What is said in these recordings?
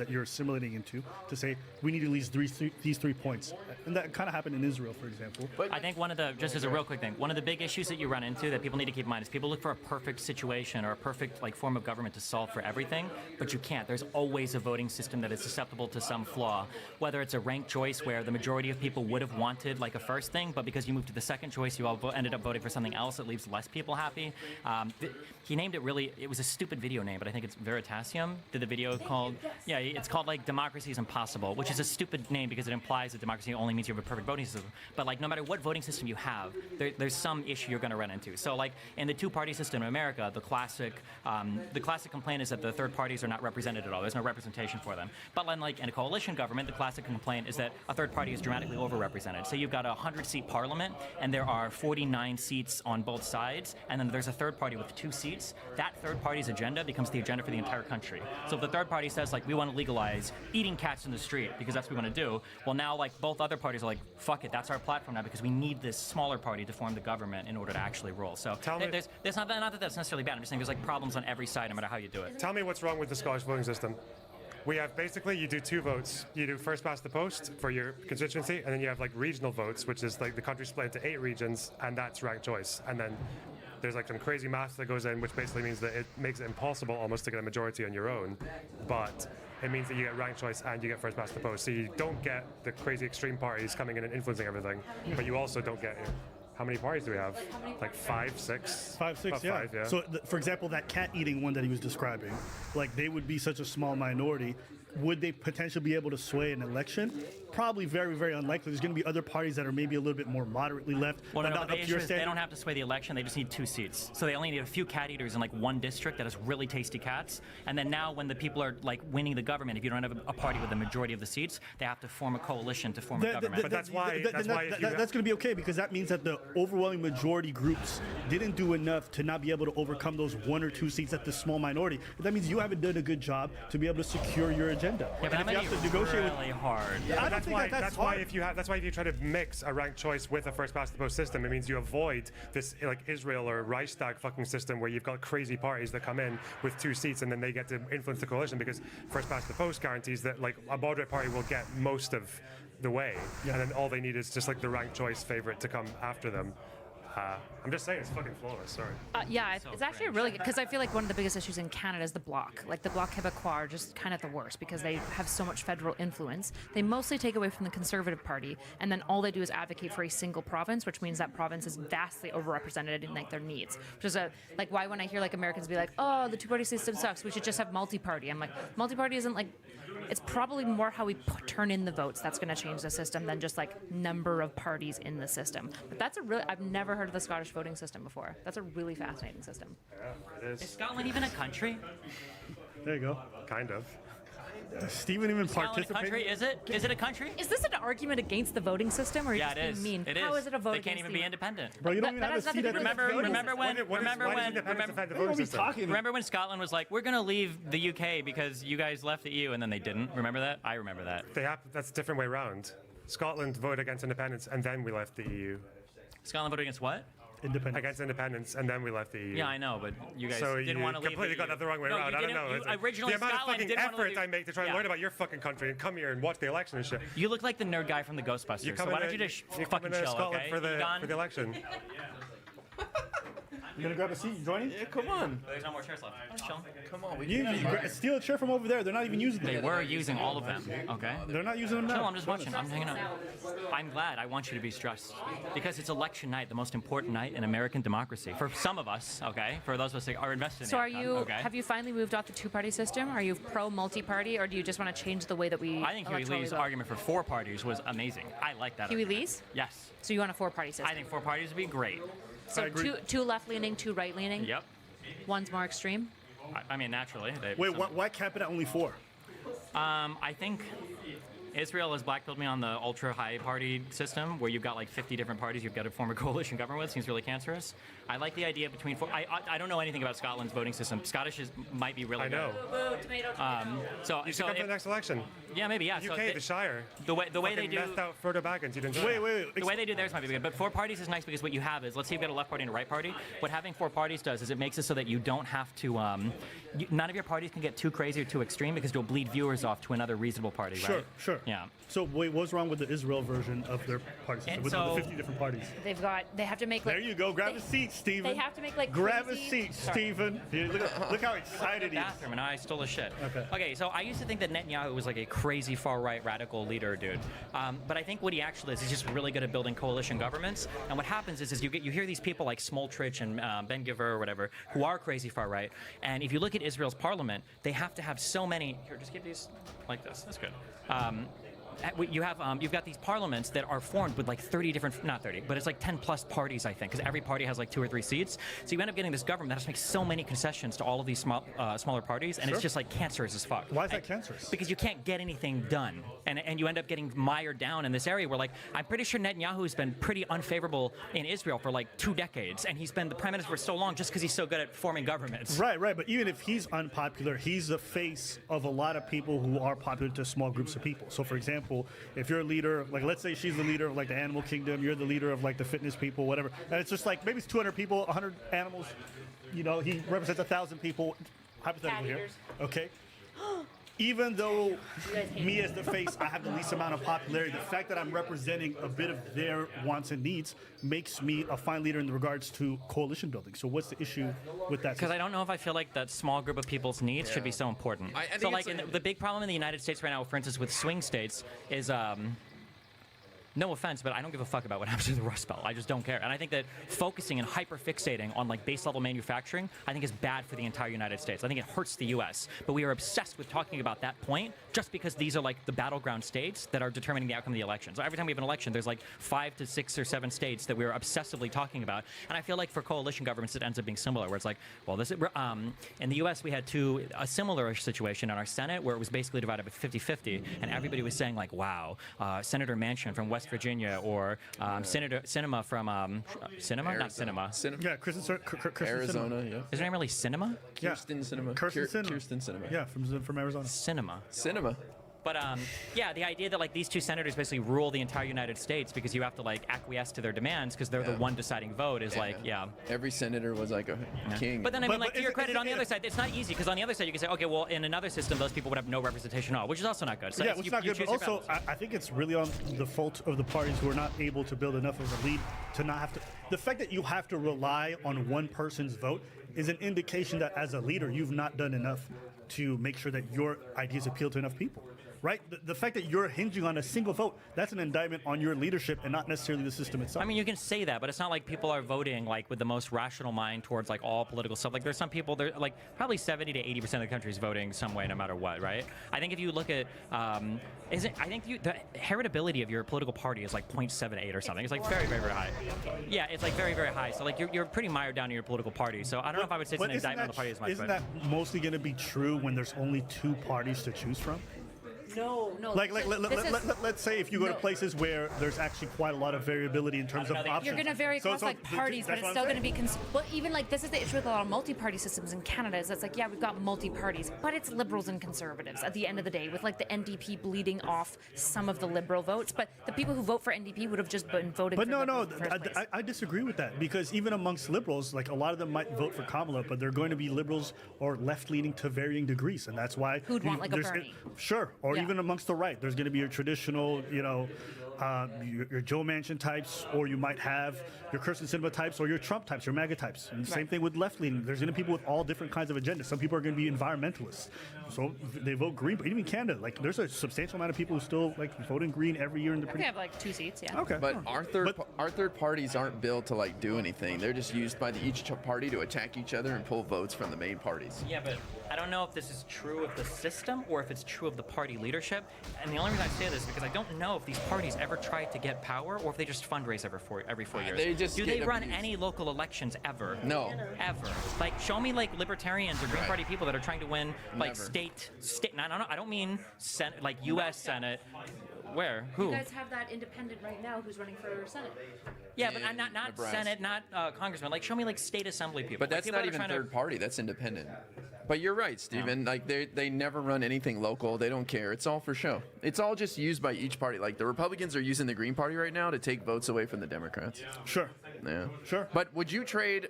that you're assimilating into to say we need at least these 3 points, and that kind of happened in Israel, for example. I think one of the, just as a real quick thing, one of the big issues that you run into that people need to keep in mind is people look for a perfect situation or a perfect like form of government to solve for everything, but you can't. There's always a voting system that is susceptible to some flaw, whether it's a ranked choice where the majority of people would have wanted like a first thing, but because you moved to the second choice, you all ended up voting for something else that leaves less people happy. He named it really, it was a stupid video name, but I think it's Veritasium. Did the video called, yeah, it's called like Democracy is Impossible, which is a stupid name because it implies that democracy only means you have a perfect voting system. But like no matter what voting system you have, there's some issue you're going to run into. So like in the two-party system in America, the classic complaint is that the third parties are not represented at all. There's no representation for them. But then like in a coalition government, the classic complaint is that a third party is dramatically overrepresented. So you've got a 100-seat parliament, and there are 49 seats on both sides, and then there's a third party with 2 seats. That third party's agenda becomes the agenda for the entire country. So if the third party says like we want to legalize eating cats in the street because that's what we want to do, well now like both other parties are like fuck it, that's our platform now because we need this smaller party to form the government in order to actually rule. So there's not that that's necessarily bad. I'm just saying there's like problems on every side no matter how you do it. Tell me what's wrong with the Scottish voting system. We have basically, you do 2 votes. You do first past the post for your constituency, and then you have like regional votes, which is like the country split into 8 regions, and that's ranked choice. And then there's like some crazy math that goes in, which basically means that it makes it impossible almost to get a majority on your own. But it means that you get ranked choice and you get first past the post. So you don't get the crazy extreme parties coming in and influencing everything, but you also don't get. How many parties do we have? Like 5, 6? 5, 6, About yeah. 5, yeah. So, for example, that cat-eating one that he was describing, like they would be such a small minority. Would they potentially be able to sway an election? Probably very, very unlikely. There's going to be other parties that are maybe a little bit more moderately left. Well, no, the issue is they don't have to sway the election. They just need 2 seats. So they only need a few cat eaters in like one district that has really tasty cats. And then now when the people are like winning the government, if you don't have a party with the majority of the seats, they have to form a coalition to form a government. But that's why that's going to be okay because that means that the overwhelming majority groups didn't do enough to not be able to overcome those 1 or 2 seats at the small minority. That means you haven't done a good job to be able to secure your agenda. Yeah, but if you have to negotiate really hard. Yeah, that's why if you try to mix a ranked choice with a first past the post system, it means you avoid this like Israel or Reichstag fucking system where you've got crazy parties that come in with 2 seats and then they get to influence the coalition because first past the post guarantees that like a moderate party will get most of the way, and then all they need is just like the ranked choice favorite to come after them. I'm just saying it's fucking flawless, sorry. Yeah, it's actually really good, because I feel like one of the biggest issues in Canada is the Bloc. Like the Bloc Québécois are just kind of the worst because they have so much federal influence. They mostly take away from the Conservative Party, and then all they do is advocate for a single province, which means that province is vastly overrepresented in like their needs. Which is like why when I hear like Americans be like, oh, the 2-party system sucks, we should just have multi-party. I'm like, multi-party isn't like, it's probably more how we turn in the votes that's going to change the system than just like number of parties in the system. But that's a really, I've never heard of the Scottish voting system before. That's a really fascinating system. Yeah, it is. Is Scotland even a country? There you go. Kind of. Steven even Scotland a country? participated. Is it a country? Is this an argument against the voting system, or are you Yeah, just it is. being mean? It is. How is it a vote They can't against even the be independent. Bro, you don't That even has have a nothing seat to at do the with Remember voting when? Why does independence affect the What are voting we system? talking about? Remember when Scotland was like, we're going to leave the UK because you guys left the EU, and then they didn't? Remember that? I remember that. That's a different way around. Scotland voted against independence and then we left the EU. Scotland voted against what? Independence. Against independence and then we left the EU. Yeah, I know, but you guys So didn't you want to leave. completely got that the wrong way around. You I don't didn't- know. you- originally, the amount of Scotland fucking didn't want to effort leave. I make to try and Yeah. learn about your fucking country and come here and watch the election and shit. You look like the nerd guy from the Ghostbusters. You So why don't you just you're fucking coming to chill, Scotland okay? for the Done? election. You gonna grab a seat? You joining? Yeah, come on. There's no more chairs left. Just chill. Come on. Steal a chair from over there. They're not even using They them. were using all of them, okay? They're not using them Chill, now. I'm just watching. I'm hanging out. I'm glad. I want you to be stressed. Because it's election night, the most important night in American democracy. For some of us, okay? For those of us that are invested in So the are outcome, you? okay? Have you finally moved off the 2-party system? Are you pro multi-party, or do you just want to change the way that we? I think Huey electorally Lee's vote? argument for 4 parties was amazing. I like that. Huey argument. Lee's? Yes. So you want a 4-party system? I think 4 parties would be great. so. Two left-leaning, 2 right-leaning. Yep. One's more extreme. I mean, naturally. Wait, why cap it at only 4? I think Israel has blackpilled me on the ultra high party system, where you've got like 50 different parties you've got to form a coalition government with. Seems really cancerous. I like the idea between four. I don't know anything about Scotland's voting system. Scottish might be really I know. good. So You should come to the next election. yeah, maybe yeah. UK, the Shire. The way they Fucking do. methed out Frodo Baggins. You'd enjoy Wait, it. wait. The way they do theirs might be good, but 4 parties is nice because what you have is, let's say you've got a left party and a right party. What having 4 parties does is it makes it so that you don't have to, none of your parties can get too crazy or too extreme because you'll bleed viewers off to another reasonable party, right? Sure. Yeah. So wait, what's wrong with the Israel version of their party system And with so- the 50 different parties? They have to make like. There you go. Grab they- a seat, Steven. They have to make like. Grab crazy- a seat, Sorry. Steven. Here, look how excited he is. Bathroom and I stole a shit. Okay. So I used to think that Netanyahu was like a crazy far right radical leader, dude. But I think what he actually is, he's just really good at building coalition governments. And what happens is you hear these people like Smoltrich and Ben Giver or whatever who are crazy far right. And if you look at Israel's parliament, they have to have so many. Here, just give these like this. That's good. You've got these parliaments that are formed with like 30 different, not 30, but it's like 10 plus parties, I think, because every party has like 2 or 3 seats. So you end up getting this government that has to make so many concessions to all of these smaller parties, and it's just like cancerous as fuck. Why is that cancerous? Because you can't get anything done, and you end up getting mired down in this area where, like, I'm pretty sure Netanyahu has been pretty unfavorable in Israel for like 2 decades, and he's been the prime minister for so long just because he's so good at forming governments. Right. But even if he's unpopular, he's the face of a lot of people who are popular to small groups of people. So, for example, if you're a leader, like let's say she's the leader of like the animal kingdom, you're the leader of like the fitness people, whatever, and it's just like maybe it's 200 people, 100 animals. You know, he represents 1,000 people, hypothetically here. Okay. Even though me as the face, I have the least amount of popularity, the fact that I'm representing a bit of their wants and needs makes me a fine leader in regards to coalition building. So what's the issue with that? Because I don't know if I feel like that small group of people's needs should be so important. I think So, it's like, the big problem in the United States right now, for instance, with swing states, is no offense, but I don't give a fuck about what happens to the Rust Belt. I just don't care. And I think that focusing and hyper-fixating on like base level manufacturing, I think is bad for the entire United States. I think it hurts the U.S. But we are obsessed with talking about that point just because these are like the battleground states that are determining the outcome of the election. So every time we have an election, there's like 5 to 6 or 7 states that we're obsessively talking about. And I feel like for coalition governments, it ends up being similar, where it's like, well, this is, in the U.S. we had a similar situation in our Senate where it was basically divided by 50-50, and everybody was saying like, wow, Senator Manchin from West Virginia or Senator Sinema from Sinema, not Cinema. Yeah, Kristen Arizona, Sinema. yeah. Is her name really Cinema? Kirsten Cinema. Kirsten Sinema. Kirsten Cinema. Yeah, from Arizona. Cinema. Cinema. But yeah, the idea that like these 2 senators basically rule the entire United States because you have to like acquiesce to their demands because they're the one deciding vote is like, yeah. Every senator was like a king. But then I mean, like, to your is- credit, is- on the other side, it's not easy because on the other side you can say, okay, well, in another system, those people would have no representation at all, which is also not good. So Yeah, it's- which is you- not you good. But choose your also, battles. I think it's really on the fault of the parties who are not able to build enough of a lead to not have to. The fact that you have to rely on one person's vote is an indication that as a leader, you've not done enough to make sure that your ideas appeal to enough people. Right? The fact that you're hinging on a single vote, that's an indictment on your leadership and not necessarily the system itself. I mean, you can say that, but it's not like people are voting like with the most rational mind towards like all political stuff. Like there's some people, they're like probably 70 to 80% of the country is voting some way, no matter what, right? I think if you look at, I think the heritability of your political party is like 0.78 or something. It's like very, very, very high. Yeah, it's like very, very high. So like you're pretty mired down in your political party. So I don't know if I would say it's an isn't indictment on the party as much. Isn't But that mostly going to be true when there's only 2 parties to choose from? No. Let's say if you go to places where there's actually quite a lot of variability in terms of options. You're going to vary across like parties, but that's it's what still I'm going to saying. be. Well, even like this is the issue with a lot of multi-party systems in Canada. Is it's like, yeah, we've got multi-parties, but it's liberals and conservatives at the end of the day, with like the NDP bleeding off some of the liberal votes. But the people who vote for NDP would have just been voting. But for no, liberals in the first place. I disagree with that because even amongst liberals, like a lot of them might vote for Kamala, but they're going to be liberals or left-leaning to varying degrees, and that's why Who'd want, like, a there's- Bernie? Sure, or Yeah. even amongst the right, there's going to be your traditional, your Joe Manchin types, or you might have your Kirsten Sinema types, or your Trump types, your MAGA types. And same Right. thing with left-leaning. There's going to be people with all different kinds of agendas. Some people are going to be environmentalists, so they vote green. But even in Canada, like there's a substantial amount of people who still like voting green every year in the. We have like 2 seats, yeah. Okay. But But- our third parties aren't built to like do anything. They're just used by each party to attack each other and pull votes from the main parties. yeah, but I don't know if this is true of the system or if it's true of the party leadership. And the only reason I say this is because I don't know if these parties ever ever tried to get power, or if they just fundraise every 4 years? They just do get they run abused. any local elections ever? No. Ever. Like, show me like libertarians or Green Right. Party people that are trying to win like Never. state. No, I don't mean Senate, like U.S. Senate. Where? Who? You guys have that independent right now who's running for Senate. Yeah, but in not Nebraska. Senate, not congressman. Like, show me like state assembly people. But Like, that's people not that are even trying to- third party. That's independent. But you're right, Stephen. Like they never run anything local. They don't care. It's all for show. It's all just used by each party. Like the Republicans are using the Green Party right now to take votes away from the Democrats. Sure. Yeah. Sure. But would you trade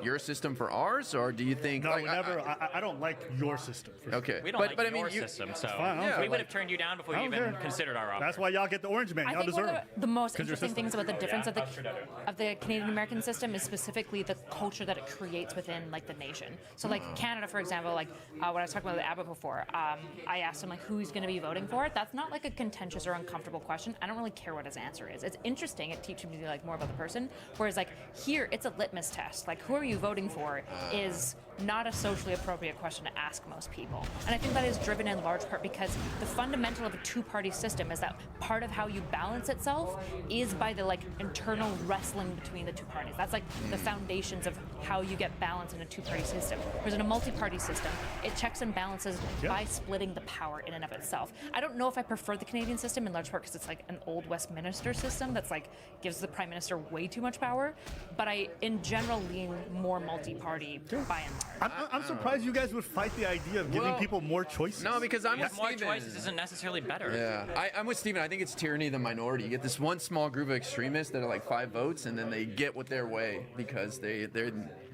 your system for ours, or do you think? No, like, never. I don't like your system. For sure. Okay. We don't but, like but I your mean, you, system, so fine, I don't care. we would Like- have turned you down before I you don't even care. considered our offer. That's why y'all get the orange man. I Y'all think deserve one it. of the most 'Cause you're interesting things about the difference of That's true. the Canadian American system is specifically the culture that it creates within like the nation. So like Canada, for example, like when I was talking about the Abbott before, I asked him like who he's going to be voting for. That's not like a contentious or uncomfortable question. I don't really care what his answer is. It's interesting. It teaches me like more about the person. Whereas like here, it's a litmus test. Like who are you voting for is not a socially appropriate question to ask most people. And I think that is driven in large part because the fundamental of a two-party system is that part of how you balance itself is by the like internal wrestling between the two parties. That's like the foundations of how you get balance in a two-party system. Whereas in a multi-party system, it checks and balances by splitting the power in and of itself. I don't know if I prefer the Canadian system in large part because it's like an old Westminster system that's like gives the Prime Minister way too much power, but I in general lean more multi-party by and large. I'm surprised you guys would fight the idea of giving Well, people more choices. No, because I'm with More Stephen. choices isn't necessarily better. Yeah, I'm with Stephen. I think it's tyranny of the minority. You get this one small group of extremists that are like 5 votes, and then they get what their way because they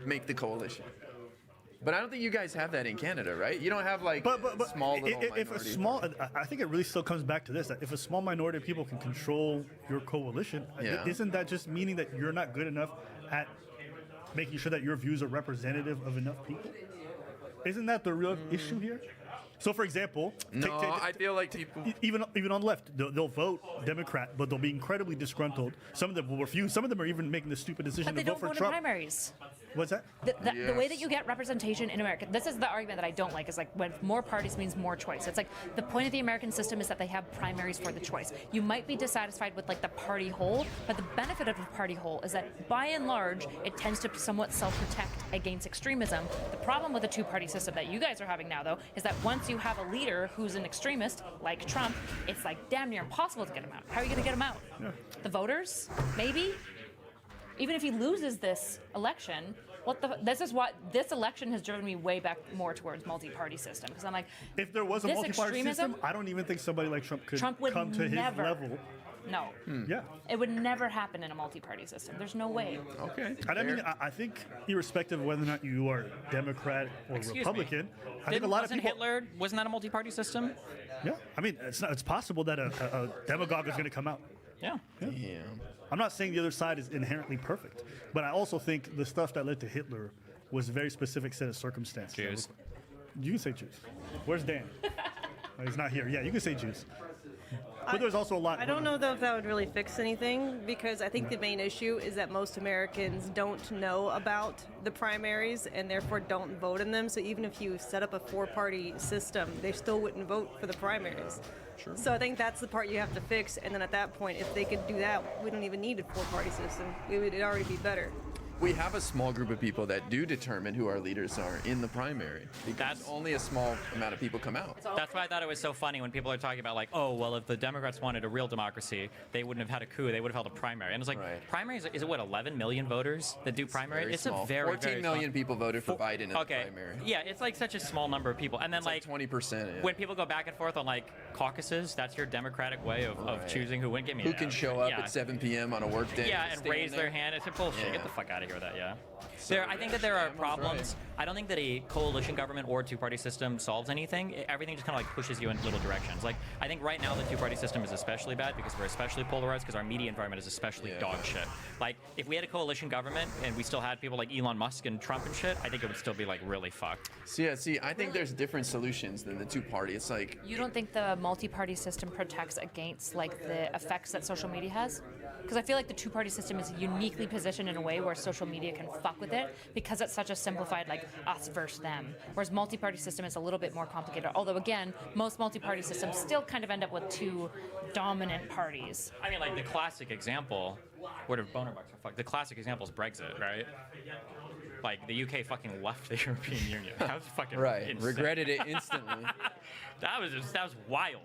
make the coalition. But I don't think you guys have that in Canada, right? You don't have like but small little if a minority. small, I think it really still comes back to this: that if a small minority of people can control your coalition, Yeah. isn't that just meaning that you're not good enough at making sure that your views are representative of enough people? Isn't that the real issue here? So, for example, No, I feel like people. even on the left, they'll vote Democrat, but they'll be incredibly disgruntled. Some of them will refuse. Some of them are even making the stupid decision But they to vote don't for vote in Trump. primaries. What's that? The way that you get representation in America, this is the argument that I don't like, is like when more parties means more choice. It's like the point of the American system is that they have primaries for the choice. You might be dissatisfied with like the party whole, but the benefit of the party whole is that by and large, it tends to somewhat self-protect against extremism. The problem with the two-party system that you guys are having now, though, is that once you have a leader who's an extremist, like Trump, it's like damn near impossible to get him out. How are you going to get him out? The voters? Maybe? Even if he loses this election, this is what this election has driven me way back more towards multi-party system because I'm like, If there was a this multi-party extremism, system, I don't even think somebody like Trump could Trump would come to never. his level. No, Yeah. it would never happen in a multi-party system. There's no way. Okay. And I mean, fair. I think irrespective of whether or not you are Democrat or Excuse me. Republican, I think a lot of Wasn't people. Hitler? Wasn't that a multi-party system? Yeah, I mean, it's possible that a demagogue is going to come out. Yeah. Yeah. I'm not saying the other side is inherently perfect, but I also think the stuff that led to Hitler was a very specific set of circumstances. Jews. You can say Jews. Where's Dan? Oh, he's not here. Yeah, you can say Jews. But there's also a lot. I don't know though if that would really fix anything because I think the main issue is that most Americans don't know about the primaries and therefore don't vote in them. So even if you set up a 4-party system, they still wouldn't vote for the primaries. Sure. So I think that's the part you have to fix. And then at that point, if they could do that, we don't even need a 4-party system. It'd already be better. We have a small group of people that do determine who our leaders are in the primary because That's- only a small amount of people come out. That's why I thought it was so funny when people are talking about like, oh, well, if the Democrats wanted a real democracy, they wouldn't have had a coup. They would have held a primary. And it's like, Right. primaries, is it what, 11 million voters that do primary? Very It's small. a very, 14 very million small- people voted for Biden in okay. the primary. Yeah, it's like such a small number of people. And then It's like 20%. Yeah. when people go back and forth on like caucuses, that's your democratic way of Right. choosing who win. Get me Who that. can show up Yeah. at 7 p.m. on a work day? Yeah, and stand raise there? their hand. It's a bullshit. Yeah. Get the fuck out of here with that. Yeah. So, I think that there are Emma's problems. right. I don't think that a coalition government or two-party system solves anything. Everything just kind of like pushes you in little directions. Like I think right now the two-party system is especially bad because we're especially polarized because our media environment is especially Yeah. dog shit. Like if we had a coalition government and we still had people like Elon Musk and Trump and shit, I think it would still be like really fucked. So, yeah, see, I think there's different solutions than the 2-party. It's like, You don't think the multi-party system protects against like the effects that social media has? Because I feel like the two-party system is uniquely positioned in a way where social social media can fuck with it because it's such a simplified like us versus them. Whereas multi-party system is a little bit more complicated. Although again, most multi-party systems still kind of end up with two dominant parties. I mean, like the classic example, word of boner bucks are fucked. The classic example is Brexit, right? Like the UK fucking left the European Union. That was fucking Right. insane. Regretted it instantly. That was wild.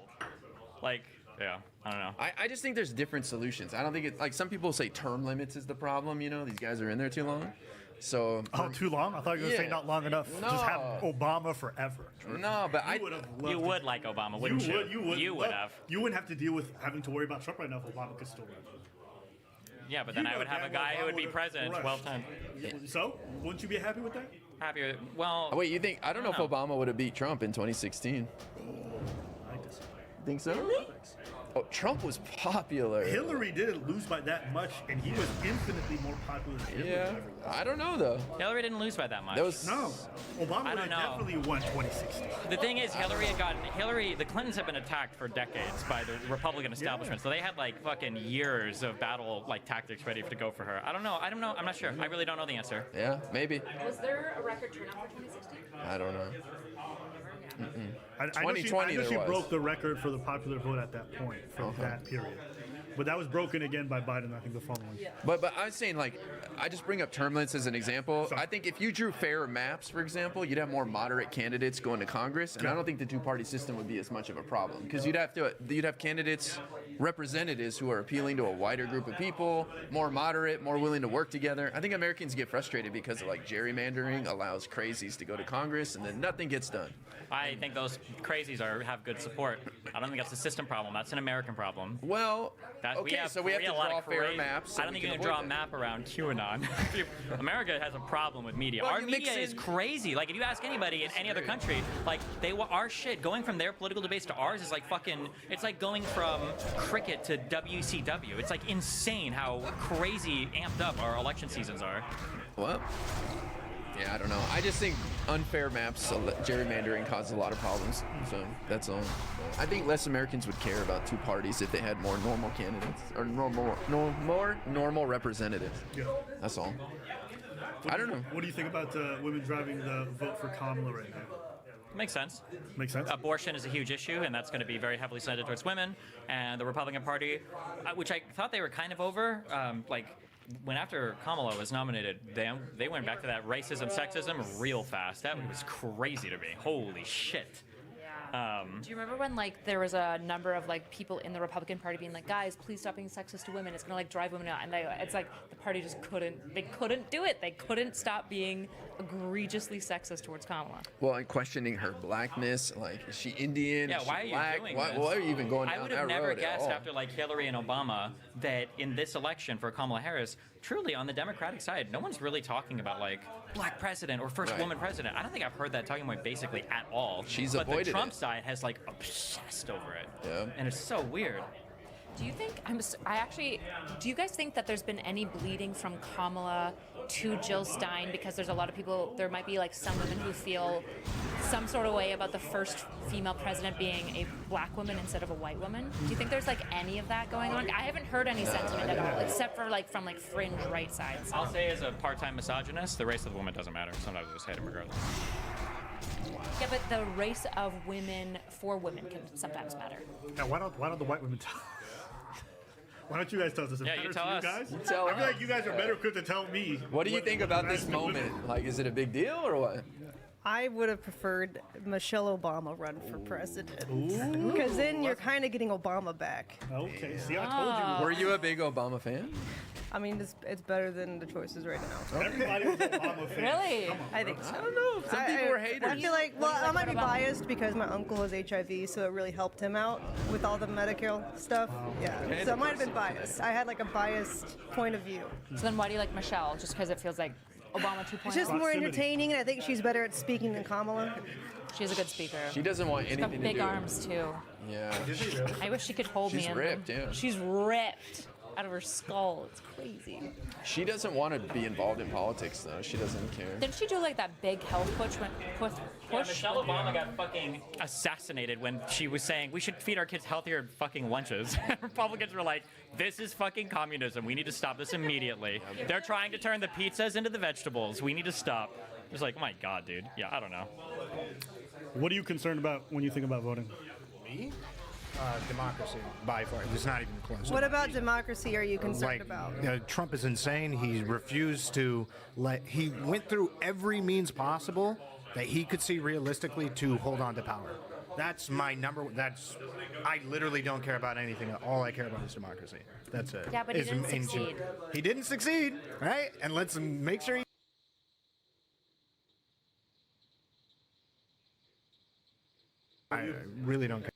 Like, yeah, I don't know. I just think there's different solutions. I don't think it's like some people say term limits is the problem. You know, these guys are in there too long. So Oh, too long? I thought you were going to say Yeah. not long enough. Just have No. Obama forever. no, but I You would have loved You to- would like Obama, wouldn't you? You would would have. You wouldn't have to deal with having to worry about Trump right now if Obama could still run. Yeah, but then I would have a guy who would be president 12 times. So, wouldn't you be happy with that? Happier. Well, wait. You think? I don't know if know. Obama would have beat Trump in 2016. I disagree. Think so? Oh, Trump was popular. Hillary didn't lose by that much, and he was infinitely more popular than Hillary Yeah. ever was. I don't know though. Hillary didn't lose by that much. That was No, Obama I would don't have know. definitely won 2016. The thing is, the Clintons have been attacked for decades by the Republican establishment. So they had like fucking years of battle like tactics ready to go for her. I don't know. I'm not sure. I really don't know the answer. Yeah, maybe. Was there a record turnout for 2016? I don't know. I know 2020 she there was. broke the record for the popular vote at that point for that period. But that was broken again by Biden, I think, the following. But I was saying, like, I just bring up term limits as an example. I think if you drew fairer maps, for example, you'd have more moderate candidates going to Congress, and I don't think the two-party system would be as much of a problem because you'd have candidates, representatives who are appealing to a wider group of people, more moderate, more willing to work together. I think Americans get frustrated because of like gerrymandering allows crazies to go to Congress, and then nothing gets done. I think those crazies have good support. I don't think that's a system problem. That's an American problem. Well, Okay, so we have to draw fairer maps. so I don't we think you can avoid draw a that. map around QAnon. America has a problem with media. Well, Our you mix media is in- crazy. Like if you ask anybody in any other country, like our shit going from their political debates to ours is like fucking. It's like going from cricket to WCW. It's like insane how crazy amped up our election seasons are. Well, yeah, I don't know. I just think unfair maps, gerrymandering causes a lot of problems. So that's all. I think less Americans would care about two parties if they had more normal candidates or more normal representatives. Yeah. That's all. I don't know. What do you think about women driving the vote for Kamala right now? Makes sense. Makes sense? Abortion is a huge issue, and that's going to be very heavily slanted towards women. And the Republican Party, which I thought they were kind of over, when after Kamala was nominated, they went back to that racism, sexism real fast. That was crazy to me. Holy shit. Do you remember when like there was a number of like people in the Republican Party being like, guys, please stop being sexist to women. It's gonna like drive women out, and it's like the party just couldn't do it. They couldn't stop being egregiously sexist towards Kamala. Well, and questioning her blackness, like is she Indian? Yeah, Is she why are you black? doing why, this? why are you even going down I would that have never road at guessed all? after like Hillary and Obama that in this election for Kamala Harris, truly on the Democratic side, no one's really talking about like black president or first Right. woman president. I don't think I've heard that talking point basically at all. She's but avoided the Trump it. side has like obsessed over it. Yeah. And it's so weird. Do you think do you guys think that there's been any bleeding from Kamala to Jill Stein? Because there's a lot of people, there might be like some women who feel some sort of way about the first female president being a black woman instead of a white woman. Do you think there's like any of that going on? I haven't heard any sentiment at all, except for like from like fringe right sides. I'll say as a part-time misogynist, the race of the woman doesn't matter. Sometimes I just hate him regardless. Yeah, but the race of women for women can sometimes matter. Now, why don't the white women tell? Why don't you guys tell us? Is it Yeah, better you tell for us. you guys? You tell I feel us. like you guys are better equipped to tell me. What do you think about this matters to women. moment? Like, is it a big deal or what? I would have preferred Michelle Obama run for president. Because then you're kind of getting Obama back. Okay, see, I told Were you a big Obama fan? I mean, it's better than the choices right now. you. Everybody was an Obama fan. Really? I think so. I don't know. Some people were haters. I feel like, well, What do you I like might be about Obama? biased because my uncle has HIV, so it really helped him out with all the Medicare stuff. Yeah, so I might have been biased. I had like a biased point of view. So then why do you like Michelle? Just because it feels like Obama 2.0? It's just more Proximity. entertaining, and I think she's better at speaking than Kamala. She's a good speaker. She doesn't want She's got anything to big do. arms too. Yeah. I wish she could hold She's me in ripped, them. yeah. She's ripped out of her skull. It's crazy. She doesn't want to be involved in politics, though. She doesn't care. Didn't she do like that big health push push. Michelle Obama got fucking assassinated when she was saying we should feed our kids healthier fucking lunches. Republicans were like, this is fucking communism. We need to stop this immediately. They're trying to turn the pizzas into the vegetables. We need to stop. It's like, oh my god, dude. Yeah, I don't know. What are you concerned about when you think about voting? Me? Democracy, by far. It's not even close. What about democracy are you concerned about? Trump is insane. He refused to he went through every means possible that he could see realistically to hold on to power. That's my number. I literally don't care about anything. All I care about is democracy. That's it. Yeah, but he didn't succeed. He didn't succeed, right? And let's make sure I really don't care.